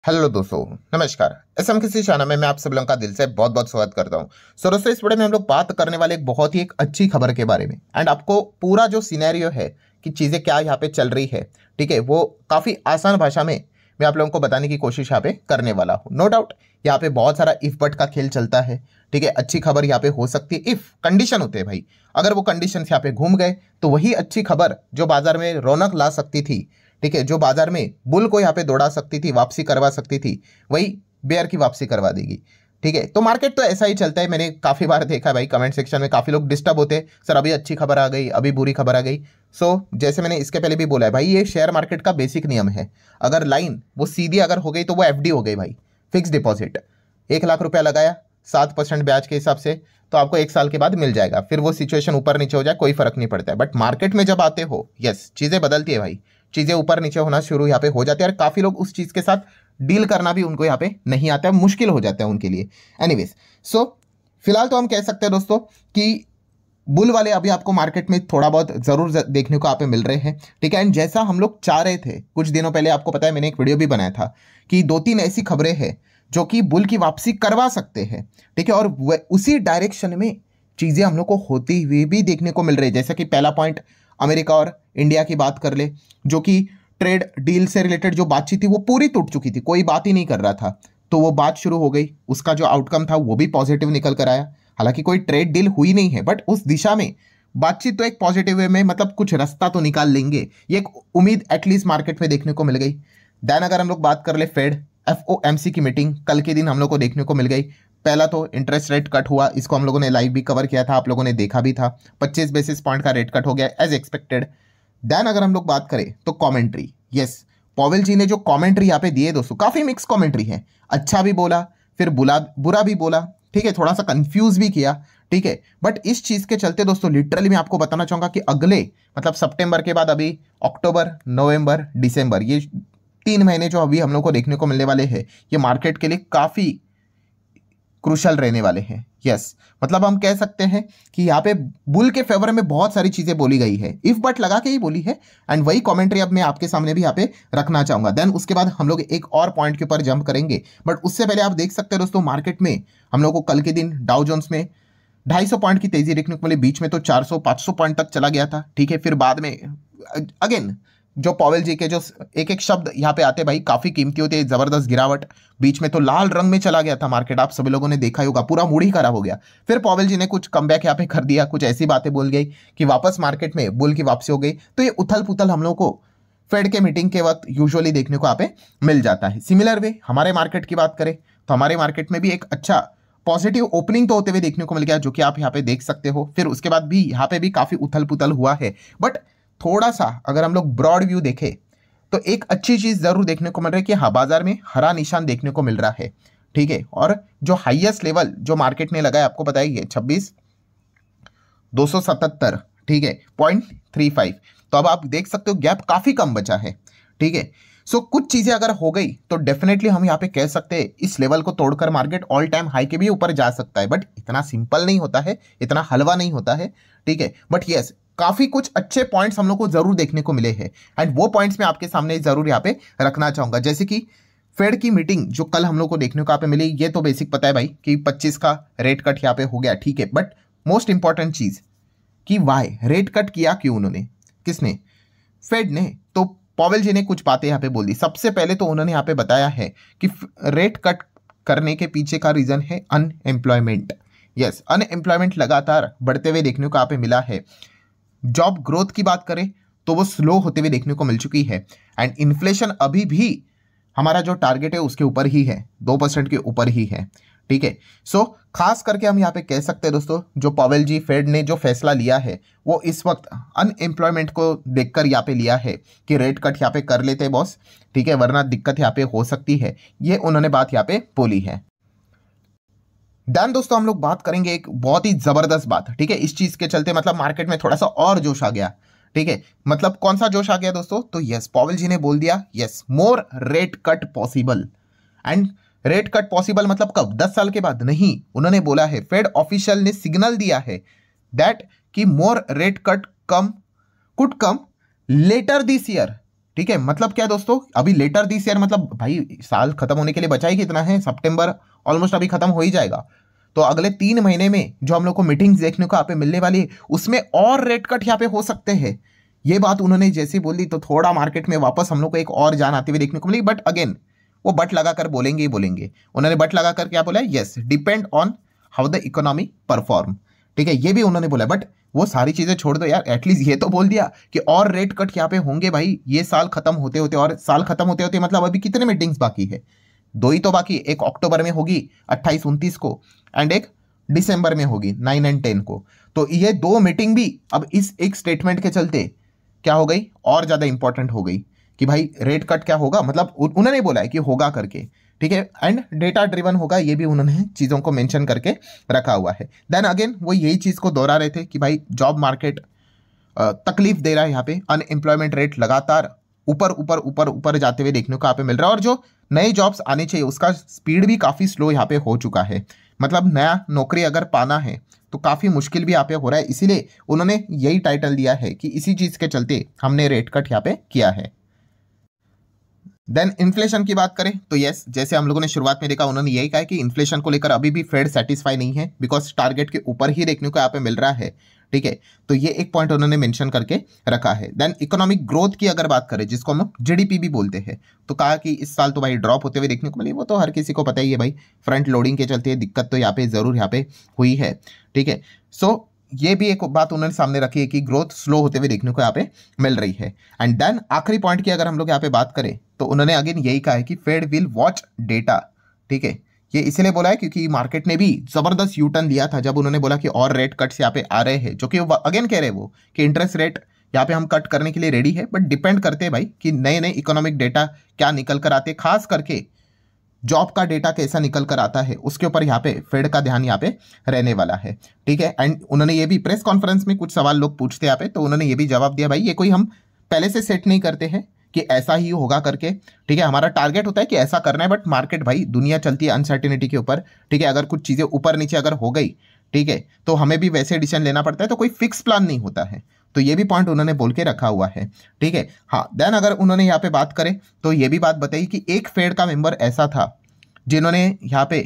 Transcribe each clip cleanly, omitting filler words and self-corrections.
Hello दोस्तों, नमस्कार। SM किसी चैनल में मैं आप सब लोगों का दिल से बहुत बहुत स्वागत करता हूं। सो दोस्तों, इस वीडियो में हम लोग बात करने वाले एक बहुत ही अच्छी खबर के बारे में एंड आपको पूरा जो सिनेरियो है कि चीज़ें क्या यहाँ पे चल रही है, ठीक है, वो काफ़ी आसान भाषा में मैं आप लोगों को बताने की कोशिश यहाँ पे करने वाला हूँ। नो डाउट यहाँ पे बहुत सारा इफ बट का खेल चलता है, ठीक है। अच्छी खबर यहाँ पे हो सकती है इफ कंडीशन होते हैं भाई, अगर वो कंडीशन यहाँ पे घूम गए तो वही अच्छी खबर जो बाजार में रौनक ला सकती थी, ठीक है, जो बाजार में बुल को यहाँ पे दौड़ा सकती थी, वापसी करवा सकती थी, वही बेयर की वापसी करवा देगी, ठीक है। तो मार्केट तो ऐसा ही चलता है, मैंने काफ़ी बार देखा है भाई। कमेंट सेक्शन में काफ़ी लोग डिस्टर्ब होते हैं, सर अभी अच्छी खबर आ गई, अभी बुरी खबर आ गई। जैसे मैंने इसके पहले भी बोला है भाई, ये शेयर मार्केट का बेसिक नियम है। अगर लाइन वो सीधी अगर हो गई तो वो एफडी हो गई भाई, फिक्स डिपॉजिट। 1 लाख रुपया लगाया 7% ब्याज के हिसाब से, तो आपको 1 साल के बाद मिल जाएगा। फिर वो सिचुएशन ऊपर नीचे हो जाए कोई फर्क नहीं पड़ता है। बट मार्केट में जब आते हो, यस, चीज़ें बदलती है भाई, चीज़ें ऊपर नीचे होना शुरू यहाँ पे हो जाती है और काफ़ी लोग उस चीज़ के साथ डील करना भी उनको यहाँ पे नहीं आता है, मुश्किल हो जाता है उनके लिए। एनीवेज, फिलहाल तो हम कह सकते हैं दोस्तों कि बुल वाले अभी आपको मार्केट में थोड़ा बहुत जरूर देखने को यहाँ पे मिल रहे हैं, ठीक है। एंड जैसा हम लोग चाह रहे थे कुछ दिनों पहले, आपको पता है मैंने एक वीडियो भी बनाया था कि 2-3 ऐसी खबरें हैं जो कि बुल की वापसी करवा सकते हैं, ठीक है। और उसी डायरेक्शन में चीज़ें हम लोग को होती हुई भी देखने को मिल रही है। जैसा कि पहला पॉइंट अमेरिका और इंडिया की बात कर ले, जो कि ट्रेड डील से रिलेटेड जो बातचीत थी वो पूरी टूट चुकी थी, कोई बात ही नहीं कर रहा था, तो वो बात शुरू हो गई। उसका जो आउटकम था वो भी पॉजिटिव निकल कर आया। हालांकि कोई ट्रेड डील हुई नहीं है, बट उस दिशा में बातचीत तो एक पॉजिटिव वे में, मतलब कुछ रास्ता तो निकाल लेंगे, ये एक उम्मीद एटलीस्ट मार्केट में देखने को मिल गई। देन अगर हम लोग बात कर ले फेड एफओएमसी की मीटिंग कल के दिन हम लोग को देखने को मिल गई। पहला तो इंटरेस्ट रेट कट हुआ, इसको हम लोगों ने लाइव भी कवर किया था, आप लोगों ने देखा भी था। 25 बेसिस पॉइंट का रेट कट हो गया एज एक्सपेक्टेड। देन अगर हम लोग बात करें तो कमेंट्री, यस, पॉवेल जी ने जो कमेंट्री यहाँ पे दिए दोस्तों, काफी मिक्स कमेंट्री है। अच्छा भी बोला, फिर बुरा भी बोला, ठीक है, थोड़ा सा कंफ्यूज भी किया, ठीक है। बट इस चीज के चलते दोस्तों लिटरली मैं आपको बताना चाहूंगा कि अगले मतलब सितंबर के बाद अभी अक्टूबर, नवंबर, दिसंबर, ये 3 महीने जो अभी हम लोग को देखने को मिलने वाले हैं, ये मार्केट के लिए काफी क्रूशल रहने वाले हैं। यस, मतलब हम कह सकते हैं कि यहाँ पे बुल के फेवर में बहुत सारी चीजें बोली गई है, इफ बट लगा के ही बोली है। एंड वही कमेंट्री अब मैं आपके सामने भी यहाँ पे रखना चाहूंगा। देन उसके बाद हम लोग एक और पॉइंट के ऊपर जंप करेंगे, बट उससे पहले आप देख सकते हैं दोस्तों मार्केट में हम लोग को कल के दिन डाउ जोन्स में 250 पॉइंट की तेजी देखने को मिली, बीच में तो 400-500 पॉइंट तक चला गया था, ठीक है। फिर बाद में अगेन जो पॉवेल जी के जो एक एक शब्द यहाँ पे आते भाई काफी कीमती होते हैं, जबरदस्त गिरावट, बीच में तो लाल रंग में चला गया था मार्केट, आप सभी लोगों ने देखा ही होगा, पूरा मूड ही खराब हो गया। फिर पॉवेल जी ने कुछ कमबैक यहाँ पे कर दिया, कुछ ऐसी बातें बोल गई कि वापस मार्केट में बुल की वापसी हो गई। तो ये उथल पुथल हम लोग को फेड के मीटिंग के वक्त यूजुअली देखने को यहाँ पे मिल जाता है। सिमिलर वे हमारे मार्केट की बात करें तो हमारे मार्केट में भी एक अच्छा पॉजिटिव ओपनिंग तो होते हुए देखने को मिल गया, जो कि आप यहाँ पे देख सकते हो। फिर उसके बाद भी यहाँ पे भी काफी उथल पुथल हुआ है, बट थोड़ा सा अगर हम लोग ब्रॉड व्यू देखें तो एक अच्छी चीज जरूर देखने को मिल रही है कि हाँ, बाजार में हरा निशान देखने को मिल रहा है, ठीक है। और जो हाईएस्ट लेवल जो मार्केट ने लगाया आपको बताइए 26,277, ठीक है, 0.35। तो अब आप देख सकते हो गैप काफी कम बचा है, ठीक है। कुछ चीजें अगर हो गई तो डेफिनेटली हम यहाँ पे कह सकते हैं इस लेवल को तोड़कर मार्केट ऑल टाइम हाई के भी ऊपर जा सकता है। बट इतना सिंपल नहीं होता है, इतना हलवा नहीं होता है, ठीक है। बट यस, काफी कुछ अच्छे पॉइंट्स हम लोग को जरूर देखने को मिले हैं एंड वो पॉइंट्स मैं आपके सामने जरूर यहाँ पे रखना चाहूंगा। जैसे कि फेड की मीटिंग जो कल हम लोग को देखने को यहाँ पे मिली, ये तो बेसिक पता है भाई कि 25 का रेट कट यहाँ पे हो गया, ठीक है। बट मोस्ट इंपॉर्टेंट चीज कि वाई रेट कट किया, क्यों उन्होंने, किसने, फेड ने। तो पॉवेल जी ने कुछ बातें यहाँ पे बोल दी। सबसे पहले तो उन्होंने यहाँ पे बताया है कि रेट कट करने के पीछे का रीजन है अनएम्प्लॉयमेंट। यस, अनएम्प्लॉयमेंट लगातार बढ़ते हुए देखने को यहाँ पे मिला है। जॉब ग्रोथ की बात करें तो वो स्लो होते हुए देखने को मिल चुकी है एंड इन्फ्लेशन अभी भी हमारा जो टारगेट है उसके ऊपर ही है, 2% के ऊपर ही है, ठीक है। खास करके हम यहाँ पे कह सकते हैं दोस्तों, जो पॉवेल जी फेड ने जो फैसला लिया है वो इस वक्त अनएम्प्लॉयमेंट को देखकर यहाँ पे लिया है कि रेट कट यहाँ पे कर लेते हैं बॉस, ठीक है, वरना दिक्कत यहाँ पे हो सकती है, ये उन्होंने बात यहाँ पे बोली है। देन दोस्तों हम लोग बात करेंगे एक बहुत ही जबरदस्त बात, ठीक है, इस चीज के चलते मतलब मार्केट में थोड़ा सा और जोश आ गया, ठीक है। मतलब कौन सा जोश आ गया दोस्तों, तो यस, पॉवेल जी ने बोल दिया yes, more rate cut possible. And rate cut possible मतलब कब, 10 साल के बाद नहीं, उन्होंने बोला है, फेड ऑफिशियल ने सिग्नल दिया है दैट कि more rate cut could come later this year, ठीक है, मतलब क्या दोस्तों, अभी लेटर दिस ईयर मतलब भाई साल खत्म होने के लिए बचा ही कितना है, सितंबर ऑलमोस्ट अभी खत्म हो ही जाएगा। तो अगले 3 महीने में जो हम लोग को मीटिंग्स देखने को यहाँ पे मिलने वाली है, उसमें और रेट कट यहाँ पे हो सकते हैं। ये बात उन्होंने जैसे बोली तो थोड़ा मार्केट में वापस हम लोग को एक और जान आती हुई देखने को मिली। बट अगेन वो बट लगा कर बोलेंगे ही बोलेंगे। उन्होंने बट लगा कर क्या बोला है, yes depend on how the economy perform. ठीक है, ये भी उन्होंने बोला। बट वो सारी चीजें छोड़ दो यार, एटलीस्ट ये तो बोल दिया कि और रेट कट यहाँ पे होंगे भाई ये साल खत्म होते होते। और साल खत्म होते होते मतलब अभी कितने मीटिंग्स बाकी है, 2 ही तो बाकी। एक अक्टूबर में होगी 28-29 को, एंड एक दिसंबर में होगी 9 और 10 को। तो ये 2 मीटिंग भी अब इस एक स्टेटमेंट के चलते क्या हो गई, और ज्यादा इंपॉर्टेंट हो गई कि भाई रेट कट क्या होगा, मतलब उन्होंने बोला है कि होगा करके। ठीक है, एंड डेटा ड्रिवन होगा, ये भी उन्होंने चीज़ों को मेंशन करके रखा हुआ है। देन अगेन वो यही चीज़ को दोहरा रहे थे कि भाई जॉब मार्केट तकलीफ दे रहा है यहाँ पे, अनएम्प्लॉयमेंट रेट लगातार ऊपर ऊपर ऊपर ऊपर जाते हुए देखने को यहाँ पे मिल रहा है। और जो नए जॉब्स आने चाहिए उसका स्पीड भी काफ़ी स्लो यहाँ पे हो चुका है। मतलब नया नौकरी अगर पाना है तो काफ़ी मुश्किल भी यहाँ पे हो रहा है। इसीलिए उन्होंने यही टाइटल दिया है कि इसी चीज़ के चलते हमने रेट कट यहाँ पे किया है। देन इन्फ्लेशन की बात करें तो यस, जैसे हम लोगों ने शुरुआत में देखा, उन्होंने यही कहा कि इन्फ्लेशन को लेकर अभी भी फेड सेटिस्फाई नहीं है, बिकॉज टारगेट के ऊपर ही देखने को यहाँ पे मिल रहा है। ठीक है, तो ये एक पॉइंट उन्होंने मेंशन करके रखा है। देन इकोनॉमिक ग्रोथ की अगर बात करें, जिसको हम जीडीपी भी बोलते हैं, तो कहा कि इस साल तो भाई ड्रॉप होते हुए देखने को मिली। वो तो हर किसी को पता ही है भाई, फ्रंट लोडिंग के चलते दिक्कत तो यहाँ पे जरूर यहाँ पे हुई है। ठीक है, सो ये भी एक बात उन्होंने सामने रखी है कि ग्रोथ स्लो होते हुए देखने को यहाँ पे मिल रही है। एंड देन आखिरी पॉइंट की अगर हम लोग यहाँ पे बात करें तो उन्होंने अगेन यही कहा है कि फेड विल वॉच डेटा। ठीक है, ये इसलिए बोला है क्योंकि मार्केट ने भी जबरदस्त यू टर्न लिया था जब उन्होंने बोला कि और रेट कट्स यहाँ पे आ रहे हैं, जो कि अगेन कह रहे हैं वो कि इंटरेस्ट रेट यहाँ पे हम कट करने के लिए रेडी है। बट डिपेंड करते हैं भाई कि नए नए इकोनॉमिक डेटा क्या निकल कर आते, खास करके जॉब का डेटा कैसा निकल कर आता है उसके ऊपर यहाँ पे फेड का ध्यान यहाँ पे रहने वाला है। ठीक है, एंड उन्होंने ये भी प्रेस कॉन्फ्रेंस में कुछ सवाल लोग पूछते यहाँ पे, तो उन्होंने ये भी जवाब दिया भाई ये कोई हम पहले से सेट नहीं करते हैं कि ऐसा ही होगा करके। ठीक है, हमारा टारगेट होता है कि ऐसा करना है, बट मार्केट भाई दुनिया चलती है अनसर्टिनिटी के ऊपर। ठीक है, अगर कुछ चीज़ें ऊपर नीचे अगर हो गई, ठीक है, तो हमें भी वैसे डिसीजन लेना पड़ता है, तो कोई फिक्स प्लान नहीं होता है। तो ये भी पॉइंट उन्होंने बोल के रखा हुआ है। ठीक है, हाँ, देन अगर उन्होंने यहाँ पे बात करें तो ये भी बात बताई कि एक फेड का मेंबर ऐसा था जिन्होंने यहाँ पे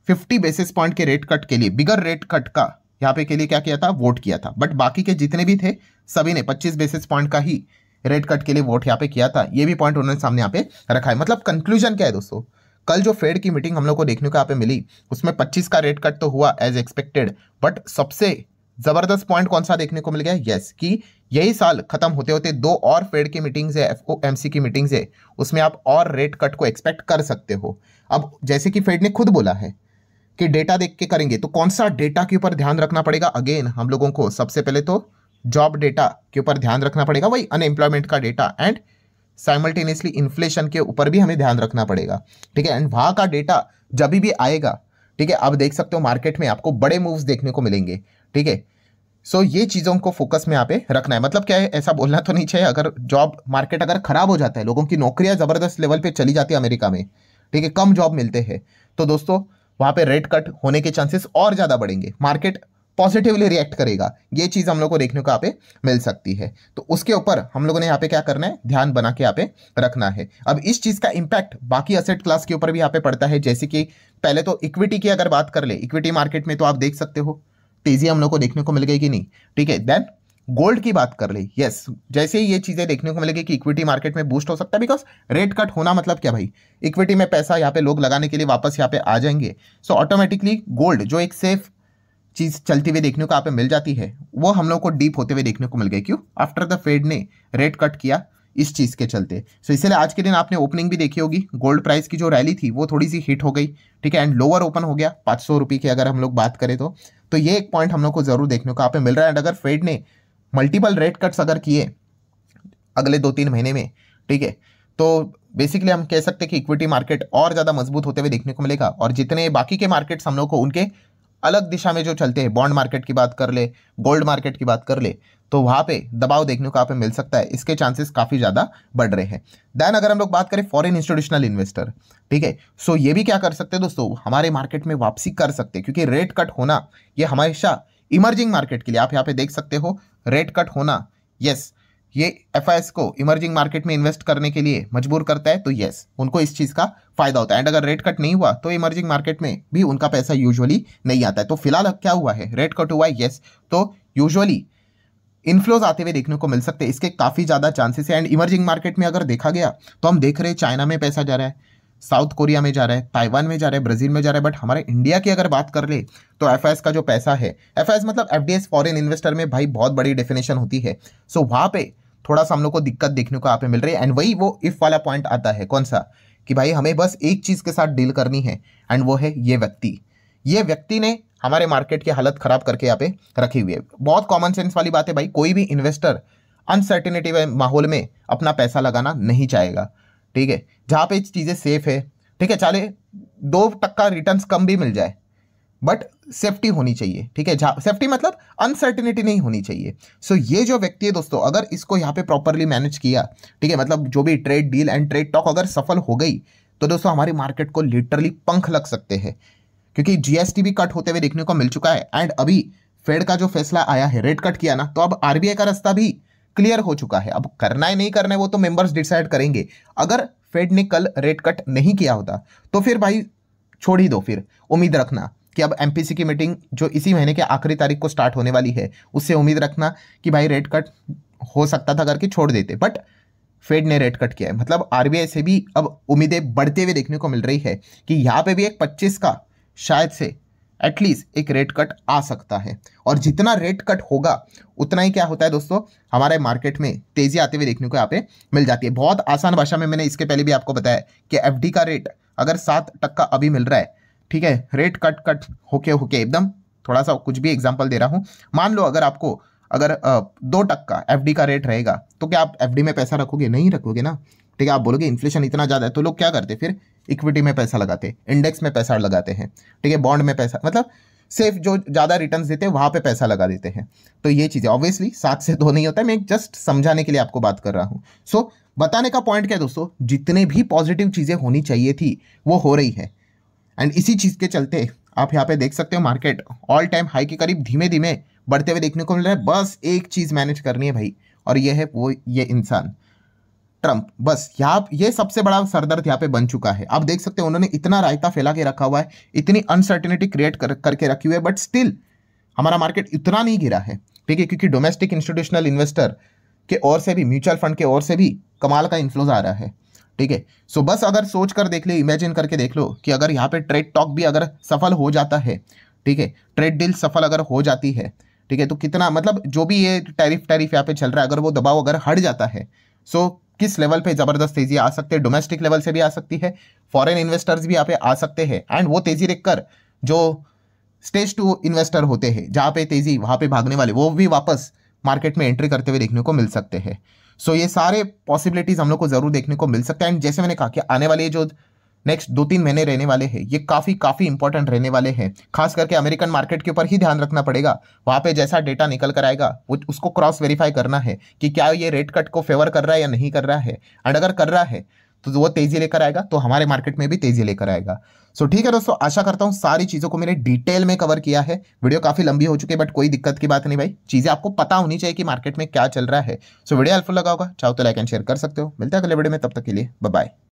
50 बेसिस पॉइंट के रेट कट के लिए, बिगर रेट कट का यहाँ पे के लिए क्या किया था, वोट किया था। बट बाकी के जितने भी थे सभी ने 25 बेसिस पॉइंट का ही रेट कट के लिए वोट यहाँ पे किया था। ये भी पॉइंट उन्होंने सामने यहाँ पे रखा है। मतलब कंक्लूजन क्या है दोस्तों, कल जो फेड की मीटिंग हम लोग को देखने को यहाँ पे मिली उसमें 25 का रेट कट तो हुआ एज एक्सपेक्टेड, बट सबसे जबरदस्त पॉइंट कौन सा देखने को मिल गया, यस, कि यही साल खत्म होते होते 2 और फेड की मीटिंग्स है, एफओएमसी की मीटिंग्स है, उसमें आप और रेट कट को एक्सपेक्ट कर सकते हो। अब जैसे कि फेड ने खुद बोला है कि डेटा देख के करेंगे, तो कौन सा डेटा के ऊपर ध्यान रखना पड़ेगा, अगेन हम लोगों को सबसे पहले तो जॉब डेटा के ऊपर ध्यान रखना पड़ेगा, वही अनएम्प्लॉयमेंट का डेटा, एंड साइमल्टेनियसली इन्फ्लेशन के ऊपर भी हमें ध्यान रखना पड़ेगा। ठीक है, एंड वहाँ का डेटा जब भी आएगा, ठीक है, आप देख सकते हो मार्केट में आपको बड़े मूव्स देखने को मिलेंगे। ठीक है, सो ये चीज़ों को फोकस में यहाँ पे रखना है। मतलब क्या है, ऐसा बोलना तो नहीं चाहिए, अगर जॉब मार्केट अगर खराब हो जाता है, लोगों की नौकरियां जबरदस्त लेवल पे चली जाती है अमेरिका में, ठीक है, कम जॉब मिलते हैं, तो दोस्तों वहाँ पे रेट कट होने के चांसेस और ज़्यादा बढ़ेंगे, मार्केट पॉजिटिवली रिएक्ट करेगा। ये चीज़ हम लोग को देखने को यहाँ पे मिल सकती है। तो उसके ऊपर हम लोगों ने यहाँ पे क्या करना है, ध्यान बना के यहाँ पे रखना है। अब इस चीज़ का इम्पैक्ट बाकी असेट क्लास के ऊपर भी यहाँ पे पड़ता है। जैसे कि पहले तो इक्विटी की अगर बात कर ले, इक्विटी मार्केट में तो आप देख सकते हो तेजी हम लोग को देखने को मिल गई कि नहीं। ठीक है, देन गोल्ड की बात कर ले, यस, जैसे ही ये चीजें देखने को मिलेगी कि इक्विटी मार्केट में बूस्ट हो सकता है, बिकॉज रेट कट होना मतलब क्या भाई, इक्विटी में पैसा यहाँ पे लोग लगाने के लिए वापस यहाँ पे आ जाएंगे। सो ऑटोमेटिकली गोल्ड जो एक सेफ चीज चलती हुई देखने को यहाँ पे मिल जाती है, वो हम लोग को डीप होते हुए देखने को मिल गई। क्यों, आफ्टर द फेड ने रेट कट किया इस चीज के चलते। सो इसलिए आज के दिन आपने ओपनिंग भी देखी होगी, गोल्ड प्राइस की जो रैली थी वो थोड़ी सी हिट हो गई। ठीक है, एंड लोअर ओपन हो गया 500 रुपये की अगर हम लोग बात करें तो ये एक पॉइंट हम लोग को जरूर देखने को यहाँ पे मिल रहा है। एंड अगर फेड ने मल्टीपल रेट कट्स अगर किए अगले 2-3 महीने में, ठीक है, तो बेसिकली हम कह सकते हैं कि इक्विटी मार्केट और ज़्यादा मजबूत होते हुए देखने को मिलेगा। और जितने बाकी के मार्केट्स हम लोग को उनके अलग दिशा में जो चलते हैं, बॉन्ड मार्केट की बात कर ले, गोल्ड मार्केट की बात कर ले, तो वहाँ पे दबाव देखने को यहाँ पे मिल सकता है। इसके चांसेस काफ़ी ज़्यादा बढ़ रहे हैं। देन अगर हम लोग बात करें फॉरेन इंस्टीट्यूशनल इन्वेस्टर, ठीक है, सो ये भी क्या कर सकते हैं दोस्तों, हमारे मार्केट में वापसी कर सकते हैं, क्योंकि रेट कट होना ये हमेशा इमर्जिंग मार्केट के लिए, आप यहाँ पे देख सकते हो रेट कट होना, यस, ये एफआईएस को इमर्जिंग मार्केट में इन्वेस्ट करने के लिए मजबूर करता है, तो यस उनको इस चीज़ का फायदा होता है। एंड अगर रेट कट नहीं हुआ तो इमर्जिंग मार्केट में भी उनका पैसा यूजुअली नहीं आता है। तो फिलहाल क्या हुआ है, रेट कट हुआ है, यस, तो यूजुअली इनफ्लोज आते हुए देखने को मिल सकते हैं, इसके काफ़ी ज़्यादा चांसेस है। एंड इमर्जिंग मार्केट में अगर देखा गया तो हम देख रहे हैं चाइना में पैसा जा रहा है, साउथ कोरिया में जा रहा है, ताइवान में जा रहा है, ब्राज़ील में जा रहा है। बट हमारे इंडिया की अगर बात कर ले तो एफआईएस का जो पैसा है, एफआईएस मतलब एफडीएस फॉरेन इन्वेस्टर में भाई बहुत बड़ी डेफिनेशन होती है। सो वहाँ पे थोड़ा सा हम लोग को दिक्कत देखने को यहाँ पे मिल रही है। एंड वही वो इफ वाला पॉइंट आता है, कौन सा, कि भाई हमें बस एक चीज़ के साथ डील करनी है, एंड वो है ये व्यक्ति ने हमारे मार्केट की हालत खराब करके यहाँ पे रखी हुई है। बहुत कॉमन सेंस वाली बात है भाई, कोई भी इन्वेस्टर अनसर्टिनिटी माहौल में अपना पैसा लगाना नहीं चाहेगा, ठीक है। जहाँ पे चीज़ें सेफ है, ठीक है, चाहे 2% रिटर्न्स कम भी मिल जाए, बट सेफ्टी होनी चाहिए, ठीक है। सेफ्टी मतलब अनसर्टिनिटी नहीं होनी चाहिए। सो ये जो व्यक्ति है दोस्तों, अगर इसको यहाँ पे प्रॉपरली मैनेज किया, ठीक है, मतलब जो भी trade deal and trade talk अगर सफल हो गई, तो दोस्तों हमारी मार्केट को लिटरली पंख लग सकते हैं, क्योंकि जीएसटी भी कट होते हुए देखने को मिल चुका है। एंड अभी फेड का जो फैसला आया है, रेट कट किया ना, तो अब आरबीआई का रास्ता भी क्लियर हो चुका है। अब करना है नहीं करना है वो तो मेंबर्स डिसाइड करेंगे। अगर फेड ने कल रेट कट नहीं किया होता तो फिर भाई छोड़ ही दो, फिर उम्मीद रखना कि अब एमपीसी की मीटिंग जो इसी महीने के आखिरी तारीख को स्टार्ट होने वाली है, उससे उम्मीद रखना कि भाई रेट कट हो सकता था करके छोड़ देते। बट फेड ने रेट कट किया है, मतलब आरबीआई से भी अब उम्मीदें बढ़ते हुए देखने को मिल रही है कि यहाँ पे भी एक 25 का शायद से एटलीस्ट एक रेट कट आ सकता है। और जितना रेट कट होगा उतना ही क्या होता है दोस्तों, हमारे मार्केट में तेजी आते हुए देखने को यहाँ पे मिल जाती है। बहुत आसान भाषा में मैंने इसके पहले भी आपको बताया कि एफडी का रेट अगर 7% अभी मिल रहा है, ठीक है, रेट कट होके एकदम थोड़ा सा कुछ भी एग्जाम्पल दे रहा हूँ, मान लो अगर 2% एफडी का रेट रहेगा, तो क्या आप एफडी में पैसा रखोगे? नहीं रखोगे ना, ठीक है। आप बोलोगे इन्फ्लेशन इतना ज़्यादा है, तो लोग क्या करते, फिर इक्विटी में पैसा लगाते, इंडेक्स में पैसा लगाते हैं, ठीक है, बॉन्ड में पैसा, मतलब सेफ जो ज़्यादा रिटर्न्स देते हैं वहाँ पे पैसा लगा देते हैं। तो ये चीज़ें ऑब्वियसली 7 से 2 नहीं होता है, मैं जस्ट समझाने के लिए आपको बात कर रहा हूँ। सो बताने का पॉइंट क्या है दोस्तों, जितने भी पॉजिटिव चीज़ें होनी चाहिए थी वो हो रही है। एंड इसी चीज़ के चलते आप यहाँ पे देख सकते हो मार्केट ऑल टाइम हाई के करीब धीमे धीमे बढ़ते हुए देखने को मिल रहा है। बस एक चीज़ मैनेज करनी है भाई, और ये है वो ये इंसान ट्रंप। बस यहाँ ये सबसे बड़ा सरदर्द यहाँ पे बन चुका है। आप देख सकते हो उन्होंने इतना रायता फैला के रखा हुआ है, इतनी अनसर्टिनिटी क्रिएट करके रखी हुई है, बट स्टिल हमारा मार्केट इतना नहीं गिरा है, ठीक है, क्योंकि डोमेस्टिक इंस्टीट्यूशनल इन्वेस्टर के ओर से भी, म्यूचुअल फंड के ओर से भी कमाल का इन्फ्लोज आ रहा है, ठीक है। सो बस अगर सोच कर देख ले, इमेजिन करके देख लो कि अगर यहाँ पे ट्रेड टॉक भी अगर सफल हो जाता है, ठीक है, ट्रेड डील सफल अगर हो जाती है, ठीक है, तो कितना, मतलब जो भी ये टैरिफ यहाँ पे चल रहा है, अगर वो दबाव अगर हट जाता है, सो किस लेवल पे जबरदस्त तेजी आ सकती है। डोमेस्टिक लेवल से भी आ सकती है, फॉरेन इन्वेस्टर्स भी यहाँ पे आ सकते हैं, एंड वो तेजी देखकर जो स्टेज 2 इन्वेस्टर होते हैं, जहाँ पे तेजी वहाँ पे भागने वाले, वो भी वापस मार्केट में एंट्री करते हुए देखने को मिल सकते हैं। सो ये सारे पॉसिबिलिटीज हम लोग को जरूर देखने को मिल सकता है। एंड जैसे मैंने कहा कि आने वाले जो नेक्स्ट 2-3 महीने रहने वाले हैं, ये काफ़ी इंपॉर्टेंट रहने वाले हैं। खास करके अमेरिकन मार्केट के ऊपर ही ध्यान रखना पड़ेगा। वहाँ पे जैसा डेटा निकल कर आएगा वो उसको क्रॉस वेरीफाई करना है कि क्या ये रेट कट को फेवर कर रहा है या नहीं कर रहा है। एंड अगर कर रहा है तो वो तेज़ी लेकर आएगा, तो हमारे मार्केट में भी तेज़ी लेकर आएगा। सो ठीक है दोस्तों, आशा करता हूँ सारी चीज़ों को मैंने डिटेल में कवर किया है। वीडियो काफ़ी लंबी हो चुकी है, बट कोई दिक्कत की बात नहीं भाई, चीज़ें आपको पता होनी चाहिए कि मार्केट में क्या चल रहा है। सो वीडियो हेल्पफुल लगा होगा, चाहो तो लाइक एंड शेयर कर सकते हो। मिलता है अगले वीडियो में, तब तक के लिए बाय बाय।